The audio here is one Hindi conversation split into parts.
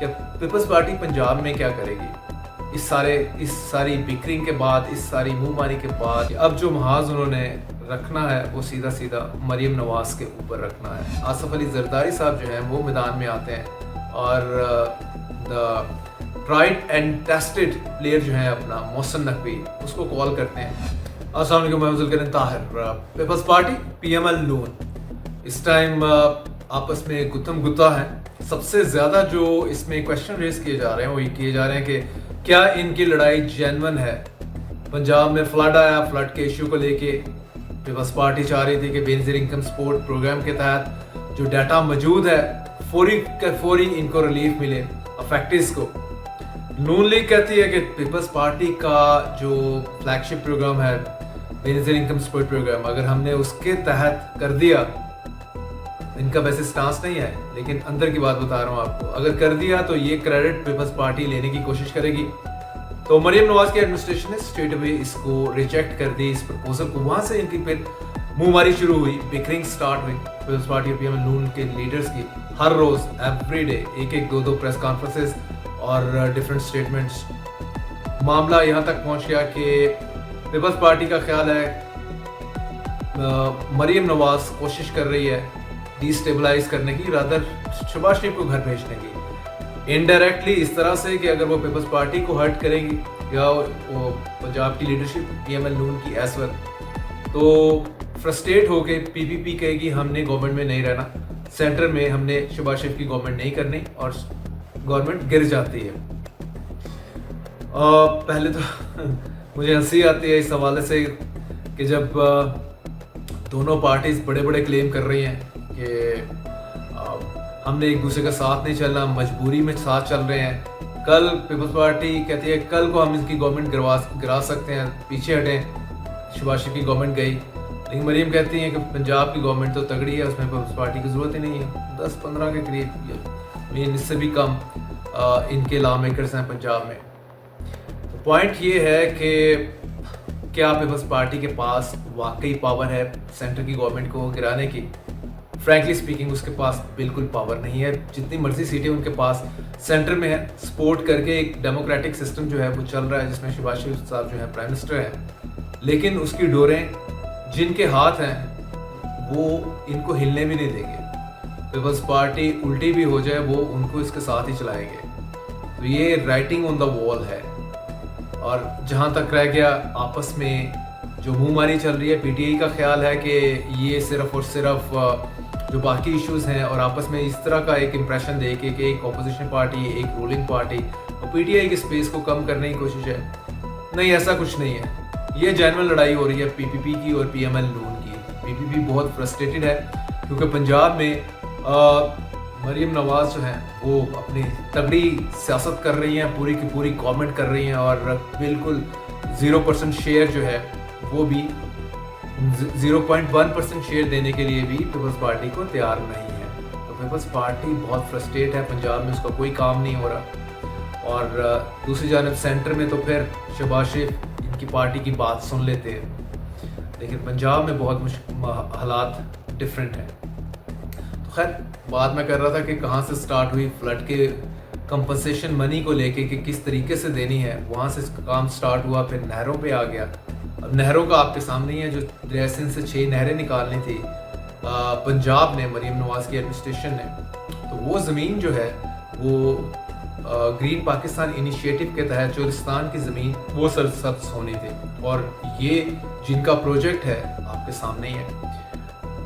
कि पीपल्स पार्टी पंजाब में क्या करेगी इस सारी बिकरिंग के बाद, इस सारी मुंहमारी के बाद। अब जो महाज उन्होंने रखना है वो सीधा सीधा मरीम नवाज के ऊपर रखना है। आसिफ अली जरदारी साहब जो हैं वो मैदान में आते हैं और the tried and tested player जो है अपना मोहसिन नकवी उसको कॉल करते हैं। अस्सलाम वालेकुम, मैं जुल्करन ताहिर। पीपल्स पार्टी पीएमएल नून इस टाइम आपस में गुत्थम गुत्ता है। सबसे ज़्यादा जो इसमें क्वेश्चन रेज किए जा रहे हैं वो ये किए जा रहे हैं कि क्या इनकी लड़ाई जेन्युइन है। पंजाब में फ्लड आया, फ्लड के इशू को लेके पीपल्स पार्टी चाह रही थी कि बेनजीर इनकम सपोर्ट प्रोग्राम के तहत जो डाटा मौजूद है फौरी इनको रिलीफ मिले अफेक्टिव्स को। नून लीग कहती है कि पीपल्स पार्टी का जो फ्लैगशिप प्रोग्राम है बेनजीर इनकम सपोर्ट प्रोग्राम, अगर हमने उसके तहत कर दिया, इनका वैसे स्टांस नहीं है लेकिन अंदर की बात बता रहा हूँ आपको, अगर कर दिया तो ये क्रेडिट पीपल्स पार्टी लेने की कोशिश करेगी। तो मरीम नवाज की एडमिनिस्ट्रेशन ने स्ट्रेट अवे इसको रिजेक्ट कर दी, इस प्रपोजल को। वहां से इनकी फिर मुंहमारी शुरू हुई, बिकरिंग स्टार्ट हुई पीपल्स पार्टी और पीएमएल नून के लीडर्स की। हर रोज एवरी डे एक दो प्रेस कॉन्फ्रेंसेस और डिफरेंट स्टेटमेंट्स। मामला यहाँ तक पहुँच गया कि पीपल्स पार्टी का ख्याल है मरीम नवाज कोशिश कर रही है डिस्टेबलाइज करने की, रादर शहबाज शरीफ को घर भेजने की। इनडायरेक्टली इस तरह से कि अगर वो पीपल्स पार्टी को हर्ट करेंगी या वो पंजाब की लीडरशिप पीएमएल नून की एज वेल, तो फ्रस्ट्रेट होके पीपीपी कहेगी हमने गवर्नमेंट में नहीं रहना, सेंटर में हमने शहबाज शरीफ की गवर्नमेंट नहीं करनी और गवर्नमेंट गिर जाती है। पहले तो मुझे हंसी आती है इस हवाले से कि जब दोनों पार्टीज बड़े बड़े क्लेम कर रही हैं कि हमने एक दूसरे का साथ नहीं चलना, मजबूरी में साथ चल रहे हैं। कल पीपल्स पार्टी कहती है कल को हम इसकी गवर्नमेंट गिरा सकते हैं, पीछे हटें, शहबाज शरीफ की गवर्नमेंट गई। लेकिन मरीम कहती हैं कि पंजाब की गवर्नमेंट तो तगड़ी है, उसमें पीपल्स पार्टी की ज़रूरत ही नहीं है। 10-15 के करीब, इससे भी कम इनके लॉ मेकर्स हैं पंजाब में। तो पॉइंट ये है कि क्या पीपल्स पार्टी के पास वाकई पावर है सेंटर की गवर्नमेंट को गिराने की? फ्रैंकली स्पीकिंग उसके पास बिल्कुल पावर नहीं है। जितनी मर्जी सीटें उनके पास सेंटर में है, सपोर्ट करके एक डेमोक्रेटिक सिस्टम जो है वो चल रहा है जिसमें शहबाज शरीफ साहब जो है प्राइम मिनिस्टर हैं, लेकिन उसकी डोरें जिनके हाथ हैं वो इनको हिलने भी नहीं देंगे। पीपल्स पार्टी उल्टी भी हो जाए वो उनको इसके साथ ही चलाएंगे। तो ये राइटिंग ऑन द वॉल है। और जहाँ तक रह गया आपस में जो मुंहमारी चल रही है, पीटीआई का ख्याल है कि ये सिर्फ और सिर्फ जो बाकी इश्यूज हैं और आपस में इस तरह का एक इम्प्रेशन दे के कि एक ऑपोजिशन पार्टी, एक रूलिंग पार्टी और पीटीआई की स्पेस को कम करने की कोशिश है। नहीं, ऐसा कुछ नहीं है। ये जेन्युइन लड़ाई हो रही है पीपीपी की और पीएमएल नून की। पीपीपी बहुत फ्रस्ट्रेटेड है क्योंकि पंजाब में मरीम नवाज जो हैं वो अपनी तगड़ी सियासत कर रही हैं, पूरी की पूरी गवर्नमेंट कर रही हैं और बिल्कुल 0% शेयर जो है वो भी 0.1% शेयर देने के लिए भी पीपल्स पार्टी को तैयार नहीं है। तो पीपल्स पार्टी बहुत फ्रस्ट्रेट है, पंजाब में उसका कोई काम नहीं हो रहा। और दूसरी जानब सेंटर में तो फिर शहबाज शरीफ इनकी पार्टी की बात सुन लेते हैं, लेकिन पंजाब में बहुत हालात डिफरेंट हैं। तो खैर बात मैं कर रहा था कि कहाँ से स्टार्ट हुई, फ्लड के कंपनसेशन मनी को लेके कि किस तरीके से देनी है, वहाँ से काम स्टार्ट हुआ, फिर नहरों पे आ गया। अब नहरों का आपके सामने ही है, जो दरिया सिंध से 6 नहरें निकालनी थी पंजाब ने, मरीम नवाज की एडमिनिस्ट्रेशन ने। तो वो ज़मीन जो है वो ग्रीन पाकिस्तान इनिशिएटिव के तहत चोलिस्तान की ज़मीन वो सरसब्ज होनी थी और ये जिनका प्रोजेक्ट है आपके सामने ही है।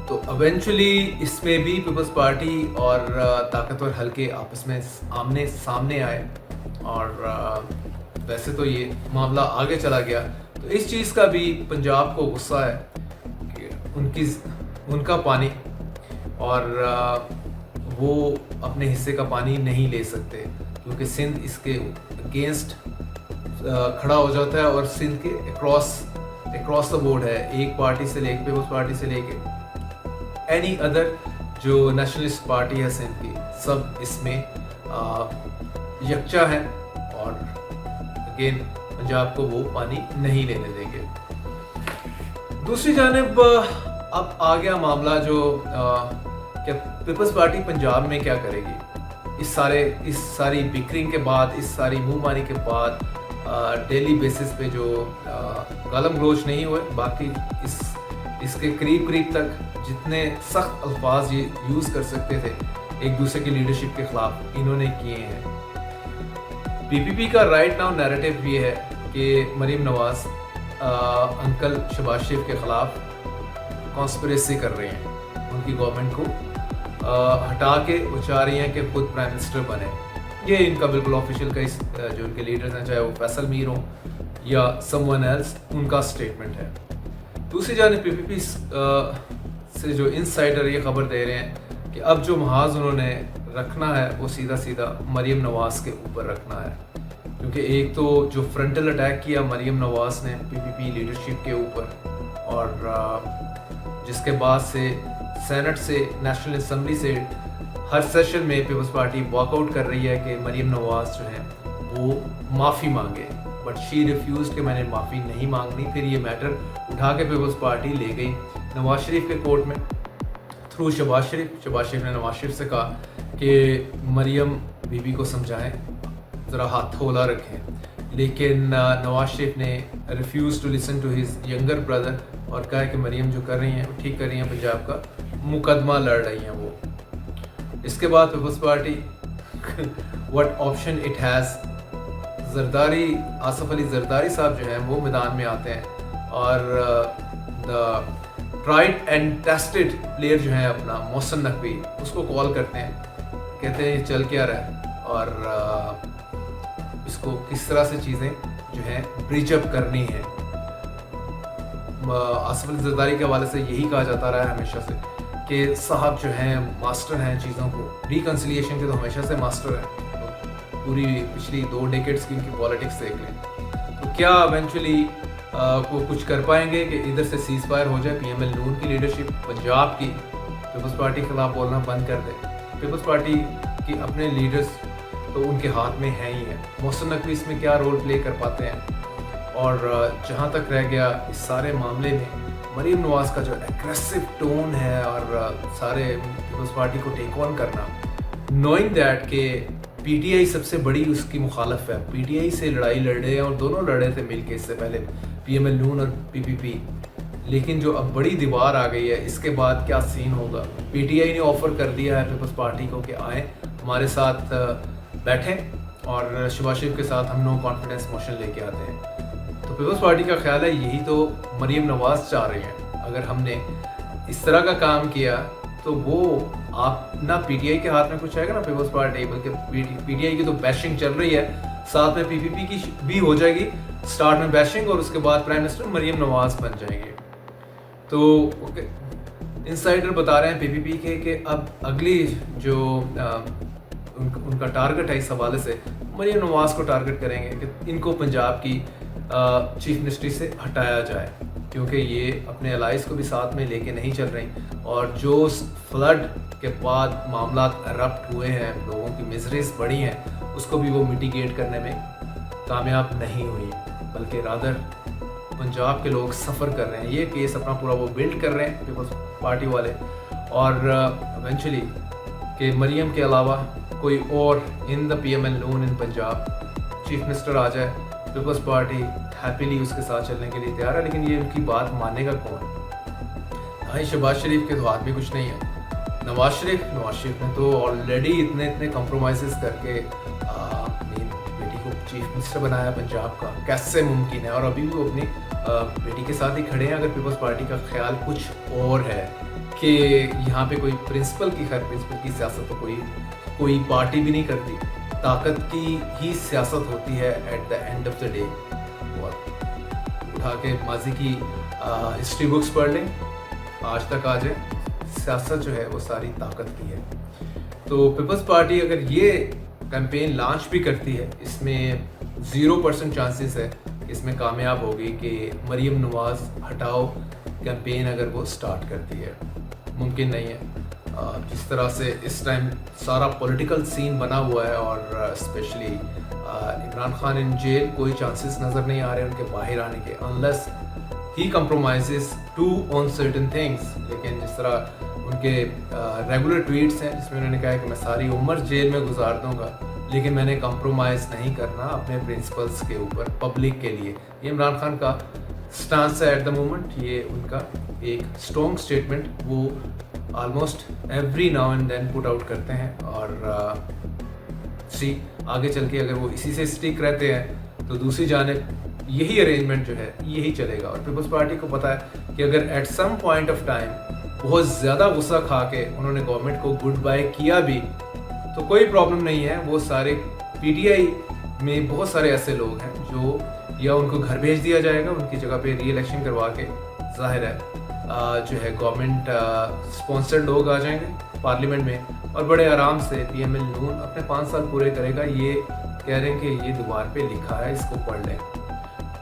तो इवेंचुअली इसमें भी पीपल्स पार्टी और ताकतवर हल्के आपस में आमने सामने आए और वैसे तो ये मामला आगे चला गया। तो इस चीज़ का भी पंजाब को गुस्सा है कि उनका पानी और वो अपने हिस्से का पानी नहीं ले सकते क्योंकि सिंध इसके अगेंस्ट खड़ा हो जाता है और सिंध के अक्रॉस द बोर्ड है, एक पार्टी से लेके पीपल्स पार्टी से लेके एनी अदर जो नेशनलिस्ट पार्टी है सिंध की, सब इसमें यकजा है और अगेन पंजाब को वो पानी नहीं लेने देंगे। दूसरी जानिब अब आ गया मामला जो क्या पीपल्स पार्टी पंजाब में क्या करेगी। इस सारी बिक्रिंग के बाद, इस सारी मुंहमारी के बाद डेली बेसिस पे जो गालम गलोच नहीं हुए, बाकी इसके करीब तक जितने सख्त अल्फाज ये यूज़ कर सकते थे एक दूसरे की लीडरशिप के खिलाफ, इन्होंने किए हैं। पीपीपी का राइट नाउ नैरेटिव ये है कि मरीम नवाज अंकल शहबाज शरीफ के खिलाफ कॉन्स्पिरेसी कर रहे हैं, उनकी गवर्नमेंट को हटा के वो चाह रही हैं कि खुद प्राइम मिनिस्टर बने। ये इनका बिल्कुल ऑफिशियल का जो उनके लीडर्स हैं, चाहे वो फैसल मीर हों या समवन एल्स, उनका स्टेटमेंट है। दूसरी जानिब पीपीपी से जो इनसाइडर ये खबर दे रहे हैं कि अब जो महाज उन्होंने रखना है वो सीधा मरीम नवाज के ऊपर रखना है, क्योंकि एक तो जो फ्रंटल अटैक किया मरीम नवाज ने पीपीपी लीडरशिप के ऊपर, और जिसके बाद से सेनेट से, नेशनल असम्बली से हर सेशन में पीपल्स पार्टी वॉकआउट कर रही है कि मरीम नवाज जो है वो माफ़ी मांगे, बट शी रिफ्यूज़ कि मैंने माफ़ी नहीं मांगनी। फिर ये मैटर उठा के पीपल्स पार्टी ले गई नवाज शरीफ के कोर्ट में थ्रू शहबाज शरीफ ने नवाज शरीफ से कहा कि मरीम बीबी को समझाएं, ज़रा हाथ थोला रखें, लेकिन नवाज शरीफ ने refuse to listen to his younger brother और कहा कि मरीम जो कर रही हैं वो ठीक कर रही हैं, पंजाब का मुकदमा लड़ रही हैं वो। इसके बाद Peoples Party what option it has, Zardari, Asif Ali Zardari sahab जो हैं वो मैदान में आते हैं और the tried and tested player जो है अपना मोहसिन नकवी, उसको कॉल करते हैं, कहते हैं चल क्या रहा है और इसको किस तरह से चीज़ें जो है ब्रिज अप करनी है। आसफ अली जरदारी के हवाले से यही कहा जाता रहा है हमेशा से कि साहब जो हैं मास्टर हैं चीज़ों को, रिकन्सिलिएशन के तो हमेशा से मास्टर हैं, पूरी पिछली 2 डेकेड्स की इनकी पॉलिटिक्स देख लें। तो क्या इवेंचुअली वो कुछ कर पाएंगे कि इधर से सीज फायर हो जाए, पीएमएल नून की लीडरशिप पंजाब की पीपल्स पार्टी के खिलाफ बोलना बंद कर दे। पीपल्स पार्टी की अपने लीडर्स तो उनके हाथ में है ही है, मोहसिन नकवी इसमें क्या रोल प्ले कर पाते हैं। और जहाँ तक रह गया इस सारे मामले में मरीम नवाज का जो एग्रेसिव टोन है और सारे पीपल्स पार्टी को टेक ऑन करना, नोइंग दैट कि पीटीआई सबसे बड़ी उसकी मुखालफ है, पीटीआई से लड़ाई लड़े हैं और दोनों लड़े थे मिलके इससे पहले, पीएमएल नून और पीपीपी, लेकिन जो अब बड़ी दीवार आ गई है इसके बाद क्या सीन होगा। पीटीआई ने ऑफर कर दिया है पीपल्स पार्टी को कि आए हमारे साथ बैठें और शहबाज शरीफ के साथ हम नो कॉन्फिडेंस मोशन लेके आते हैं। तो पीपल्स पार्टी का ख्याल है यही तो मरीम नवाज चाह रही हैं। अगर हमने इस तरह का काम किया तो वो आप ना पीटीआई के हाथ में कुछ आएगा ना पीपल्स पार्टी, बल्कि पीटीआई की तो बैशिंग चल रही है, साथ में पीपीपी की भी हो जाएगी, स्टार्ट में बैशिंग और उसके बाद प्राइम मिनिस्टर मरीम नवाज बन जाएंगे। तो इनसाइडर बता रहे हैं पीपीपी के कि अब अगली जो उनका टारगेट है इस हवाले से मरीम नवाज को टारगेट करेंगे कि इनको पंजाब की चीफ मिनिस्ट्री से हटाया जाए, क्योंकि ये अपने अलाइज को भी साथ में लेके नहीं चल रही और जो फ्लड के बाद मामला एरप्ट हुए हैं, लोगों की मिजरीज बढ़ी हैं, उसको भी वो मिटिगेट करने में कामयाब नहीं हुई, बल्कि रादर पंजाब के लोग सफ़र कर रहे हैं। ये केस अपना पूरा वो बिल्ड कर रहे हैं पीपल्स पार्टी वाले, और इवेंचुअली कि मरीम के अलावा कोई और in the PML Noon in Punjab chief minister आ जाए, पीपल्स पार्टी हैप्पीली उसके साथ चलने के लिए तैयार है। लेकिन ये उनकी बात मानेगा कौन? भाई शहबाज शरीफ के तो हाथ में कुछ नहीं है। नवाज शरीफ ने तो ऑलरेडी इतने कॉम्प्रोमाइज़ करके अपनी बेटी को चीफ मिनिस्टर बनाया पंजाब का, कैसे मुमकिन है? और अभी भी वो अपनी बेटी के साथ ही खड़े हैं। अगर पीपल्स पार्टी का ख्याल कुछ और है कि यहाँ पे कोई प्रिंसिपल की सियासत तो कोई पार्टी भी नहीं करती, ताकत की ही सियासत होती है at the end of the day. और उठा के माजी की हिस्ट्री बुक्स पढ़ लें, आज तक आ जाए, सियासत जो है वो सारी ताकत की है। तो पीपल्स पार्टी अगर ये कैंपेन लॉन्च भी करती है, इसमें 0% चांसेस है इसमें कामयाब होगी कि मरीम नवाज हटाओ कैंपेन अगर वो स्टार्ट करती है। मुमकिन नहीं है। जिस तरह से इस टाइम सारा पॉलिटिकल सीन बना हुआ है और specially Imran Khan in jail, कोई चांसेस नज़र नहीं आ रहे उनके बाहर आने के, unless he compromises to on certain things. लेकिन जिस तरह उनके रेगुलर ट्वीट्स हैं जिसमें उन्होंने कहा है कि मैं सारी उम्र जेल में गुजार दूंगा, लेकिन मैंने कंप्रोमाइज़ नहीं करना अपने प्रिंसिपल्स के ऊपर पब्लिक के लिए। ये इमरान खान का स्टांस है एट द मोमेंट। ये उनका एक स्ट्रॉन्ग स्टेटमेंट वो almost every now and then put out करते हैं, और आगे चल के अगर वो इसी से स्टिक रहते हैं तो दूसरी जानिब यही अरेंजमेंट जो है यही चलेगा। और पीपल्स पार्टी को पता है कि अगर at some point of time बहुत ज़्यादा गुस्सा खा के उन्होंने गवर्नमेंट को गुड बाय किया भी तो कोई प्रॉब्लम नहीं है। वो सारे पीटीआई में बहुत सारे ऐसे लोग हैं जो या उनको घर भेज दिया जाएगा, उनकी जगह पे री इलेक्शन करवा के, जाहिर है जो है गवर्नमेंट स्पॉन्सर्ड लोग आ जाएंगे पार्लियामेंट में और बड़े आराम से पीएमएल नून अपने 5 साल पूरे करेगा। ये कह रहे हैं कि ये दीवार पे लिखा है, इसको पढ़ लें,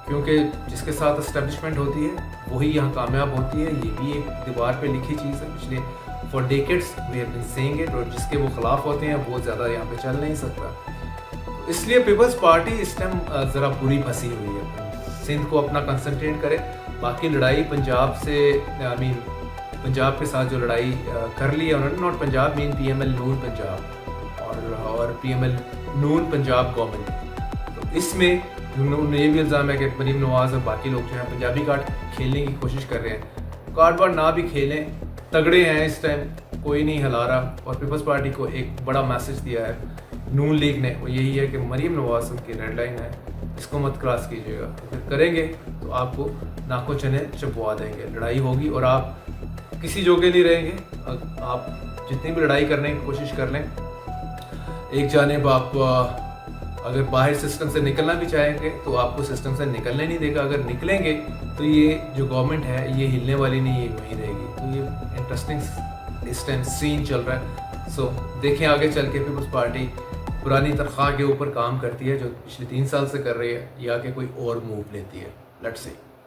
क्योंकि जिसके साथ एस्टेब्लिशमेंट होती है वही यहाँ कामयाब होती है। ये भी एक दीवार पे लिखी चीज़ है, पिछले four decades we have been saying it, और जिसके वो खिलाफ होते हैं वो ज़्यादा यहाँ पे चल नहीं सकता। इसलिए पीपल्स पार्टी इस टाइम ज़रा बुरी फंसी हुई है। सिंध को अपना कंसंट्रेट करे, बाकी लड़ाई पंजाब से आई मीन पंजाब के साथ जो लड़ाई कर ली है उन्होंने, नॉट पंजाब मीन पीएमएल नून पंजाब और पीएमएल नून पंजाब गवर्नमेंट। तो इसमें उन्होंने ये भी इल्ज़ाम है कि मरीम नवाज़ और बाकी लोग जो हैं पंजाबी कार्ड खेलने की कोशिश कर रहे हैं। कार्ड वार्ड ना भी खेलें, तगड़े हैं इस टाइम, कोई नहीं हिला रहा। और पीपल्स पार्टी को एक बड़ा मैसेज दिया है नून लीग ने, वो यही है कि मरीम नवाज़ उनकी रेड लाइन है, इसको मत क्रॉस कीजिएगा। अगर करेंगे तो आपको नाको चने चबवा देंगे, लड़ाई होगी और आप किसी जोगे नहीं रहेंगे। आप जितनी भी लड़ाई करने की कोशिश कर लें, एक जानिब आप अगर बाहर सिस्टम से निकलना भी चाहेंगे तो आपको सिस्टम से निकलने नहीं देगा। अगर निकलेंगे तो ये जो गवर्नमेंट है ये हिलने वाली नहीं, ये वहीं रहेगी। तो ये इंटरेस्टिंग इस टाइम सीन चल रहा है। सो देखें आगे चल के पीपल्स पार्टी पुरानी तनख्वाह के ऊपर काम करती है जो पिछले 3 साल से कर रही है, या कि कोई और मूव लेती है। Let's see.